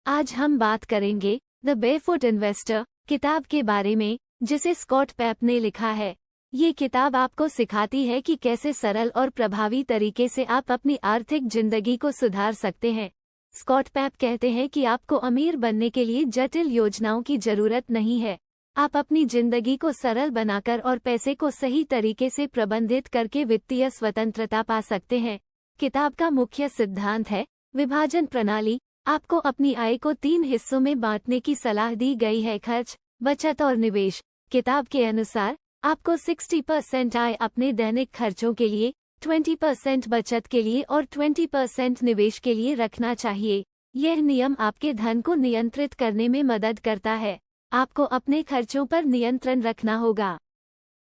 आज हम बात करेंगे द बेयरफुट इन्वेस्टर किताब के बारे में, जिसे स्कॉट पेप ने लिखा है। ये किताब आपको सिखाती है कि कैसे सरल और प्रभावी तरीके से आप अपनी आर्थिक जिंदगी को सुधार सकते हैं। स्कॉट पेप कहते हैं कि आपको अमीर बनने के लिए जटिल योजनाओं की जरूरत नहीं है। आप अपनी जिंदगी को सरल बनाकर और पैसे को सही तरीके से प्रबंधित करके वित्तीय स्वतंत्रता पा सकते हैं। किताब का मुख्य सिद्धांत है विभाजन प्रणाली। आपको अपनी आय को 3 हिस्सों में बांटने की सलाह दी गई है: खर्च, बचत और निवेश। किताब के अनुसार आपको 60% आय अपने दैनिक खर्चों के लिए, 20% बचत के लिए और 20% निवेश के लिए रखना चाहिए। यह नियम आपके धन को नियंत्रित करने में मदद करता है। आपको अपने खर्चों पर नियंत्रण रखना होगा।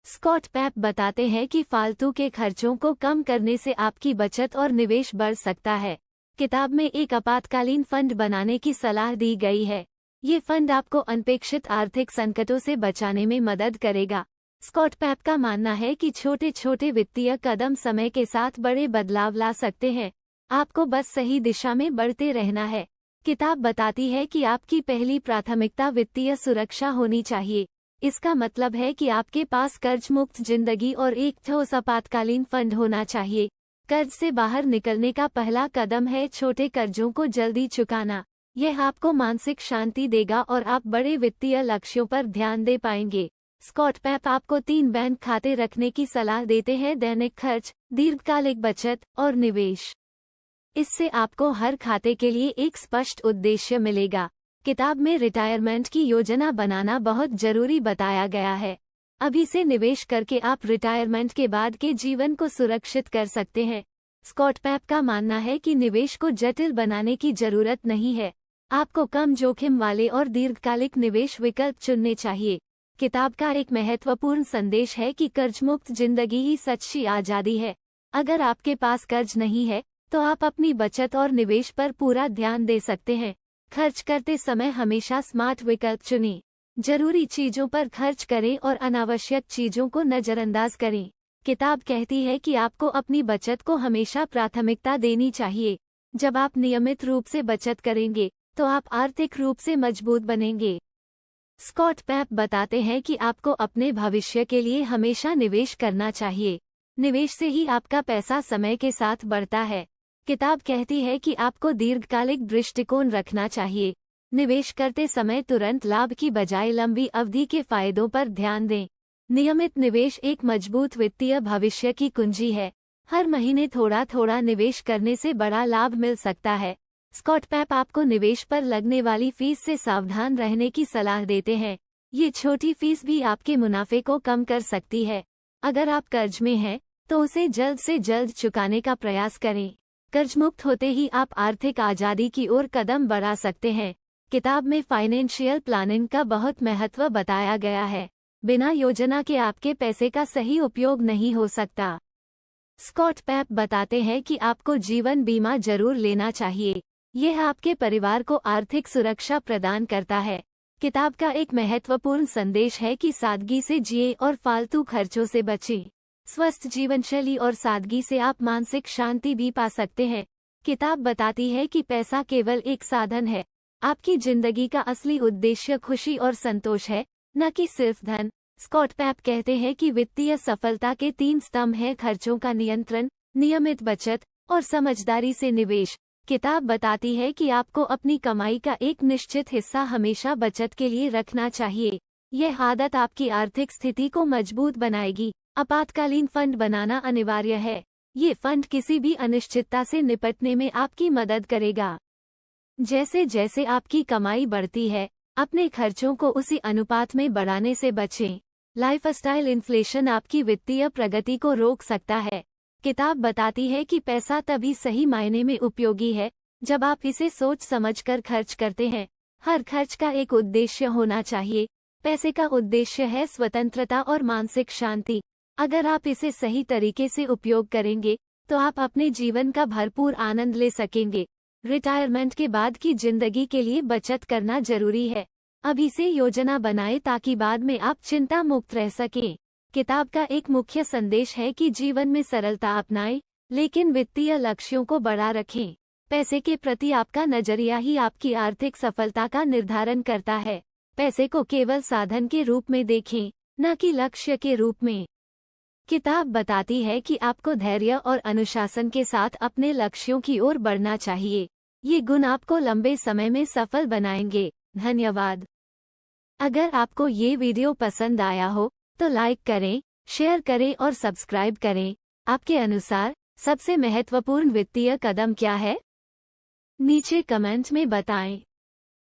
स्कॉट पेप बताते हैं कि फालतू के खर्चों को कम करने से आपकी बचत और निवेश बढ़ सकता है। किताब में एक आपातकालीन फंड बनाने की सलाह दी गई है। ये फंड आपको अनपेक्षित आर्थिक संकटों से बचाने में मदद करेगा। स्कॉट पेप का मानना है कि छोटे छोटे वित्तीय कदम समय के साथ बड़े बदलाव ला सकते हैं। आपको बस सही दिशा में बढ़ते रहना है। किताब बताती है कि आपकी पहली प्राथमिकता वित्तीय सुरक्षा होनी चाहिए। इसका मतलब है कि आपके पास कर्ज मुक्त जिंदगी और एक ठोस आपातकालीन फंड होना चाहिए। कर्ज से बाहर निकलने का पहला कदम है छोटे कर्जों को जल्दी चुकाना। यह आपको मानसिक शांति देगा और आप बड़े वित्तीय लक्ष्यों पर ध्यान दे पाएंगे। स्कॉट पेप आपको 3 बैंक खाते रखने की सलाह देते हैं: दैनिक खर्च, दीर्घकालिक बचत और निवेश। इससे आपको हर खाते के लिए एक स्पष्ट उद्देश्य मिलेगा। किताब में रिटायरमेंट की योजना बनाना बहुत जरूरी बताया गया है। अभी से निवेश करके आप रिटायरमेंट के बाद के जीवन को सुरक्षित कर सकते हैं। स्कॉट पेप का मानना है कि निवेश को जटिल बनाने की जरूरत नहीं है। आपको कम जोखिम वाले और दीर्घकालिक निवेश विकल्प चुनने चाहिए। किताब का एक महत्वपूर्ण संदेश है कि कर्जमुक्त जिंदगी ही सच्ची आजादी है। अगर आपके पास कर्ज नहीं है तो आप अपनी बचत और निवेश पर पूरा ध्यान दे सकते हैं। खर्च करते समय हमेशा स्मार्ट विकल्प चुनें। जरूरी चीजों पर खर्च करें और अनावश्यक चीजों को नजरअंदाज करें। किताब कहती है कि आपको अपनी बचत को हमेशा प्राथमिकता देनी चाहिए। जब आप नियमित रूप से बचत करेंगे तो आप आर्थिक रूप से मजबूत बनेंगे। स्कॉट पेप बताते हैं कि आपको अपने भविष्य के लिए हमेशा निवेश करना चाहिए। निवेश से ही आपका पैसा समय के साथ बढ़ता है। किताब कहती है कि आपको दीर्घकालिक दृष्टिकोण रखना चाहिए। निवेश करते समय तुरंत लाभ की बजाय लंबी अवधि के फायदों पर ध्यान दें। नियमित निवेश एक मजबूत वित्तीय भविष्य की कुंजी है। हर महीने थोड़ा थोड़ा निवेश करने से बड़ा लाभ मिल सकता है। स्कॉट पेप आपको निवेश पर लगने वाली फीस से सावधान रहने की सलाह देते हैं। ये छोटी फीस भी आपके मुनाफे को कम कर सकती है। अगर आप कर्ज में हैं तो उसे जल्द से जल्द चुकाने का प्रयास करें। कर्जमुक्त होते ही आप आर्थिक आज़ादी की ओर कदम बढ़ा सकते हैं। किताब में फाइनेंशियल प्लानिंग का बहुत महत्व बताया गया है। बिना योजना के आपके पैसे का सही उपयोग नहीं हो सकता। स्कॉट पेप बताते हैं कि आपको जीवन बीमा जरूर लेना चाहिए। यह आपके परिवार को आर्थिक सुरक्षा प्रदान करता है। किताब का एक महत्वपूर्ण संदेश है कि सादगी से जिए और फालतू खर्चों से बचें। स्वस्थ जीवनशैली और सादगी से आप मानसिक शांति भी पा सकते हैं। किताब बताती है कि पैसा केवल एक साधन है। आपकी जिंदगी का असली उद्देश्य खुशी और संतोष है, न कि सिर्फ धन। स्कॉट पेप कहते हैं कि वित्तीय सफलता के 3 स्तंभ हैं: खर्चों का नियंत्रण, नियमित बचत और समझदारी से निवेश। किताब बताती है कि आपको अपनी कमाई का एक निश्चित हिस्सा हमेशा बचत के लिए रखना चाहिए। यह आदत आपकी आर्थिक स्थिति को मजबूत बनाएगी। आपातकालीन फंड बनाना अनिवार्य है। ये फंड किसी भी अनिश्चितता से निपटने में आपकी मदद करेगा। जैसे जैसे आपकी कमाई बढ़ती है, अपने खर्चों को उसी अनुपात में बढ़ाने से बचें। लाइफस्टाइल इन्फ्लेशन आपकी वित्तीय प्रगति को रोक सकता है। किताब बताती है कि पैसा तभी सही मायने में उपयोगी है जब आप इसे सोच समझकर खर्च करते हैं। हर खर्च का एक उद्देश्य होना चाहिए। पैसे का उद्देश्य है स्वतंत्रता और मानसिक शांति। अगर आप इसे सही तरीके से उपयोग करेंगे तो आप अपने जीवन का भरपूर आनंद ले सकेंगे। रिटायरमेंट के बाद की जिंदगी के लिए बचत करना जरूरी है। अभी से योजना बनाएं ताकि बाद में आप चिंता मुक्त रह सकें। किताब का एक मुख्य संदेश है कि जीवन में सरलता अपनाएं, लेकिन वित्तीय लक्ष्यों को बड़ा रखें। पैसे के प्रति आपका नजरिया ही आपकी आर्थिक सफलता का निर्धारण करता है। पैसे को केवल साधन के रूप में देखें, न कि लक्ष्य के रूप में। किताब बताती है कि आपको धैर्य और अनुशासन के साथ अपने लक्ष्यों की ओर बढ़ना चाहिए। ये गुण आपको लंबे समय में सफल बनाएंगे। धन्यवाद। अगर आपको ये वीडियो पसंद आया हो तो लाइक करें, शेयर करें और सब्सक्राइब करें। आपके अनुसार सबसे महत्वपूर्ण वित्तीय कदम क्या है? नीचे कमेंट में बताएं।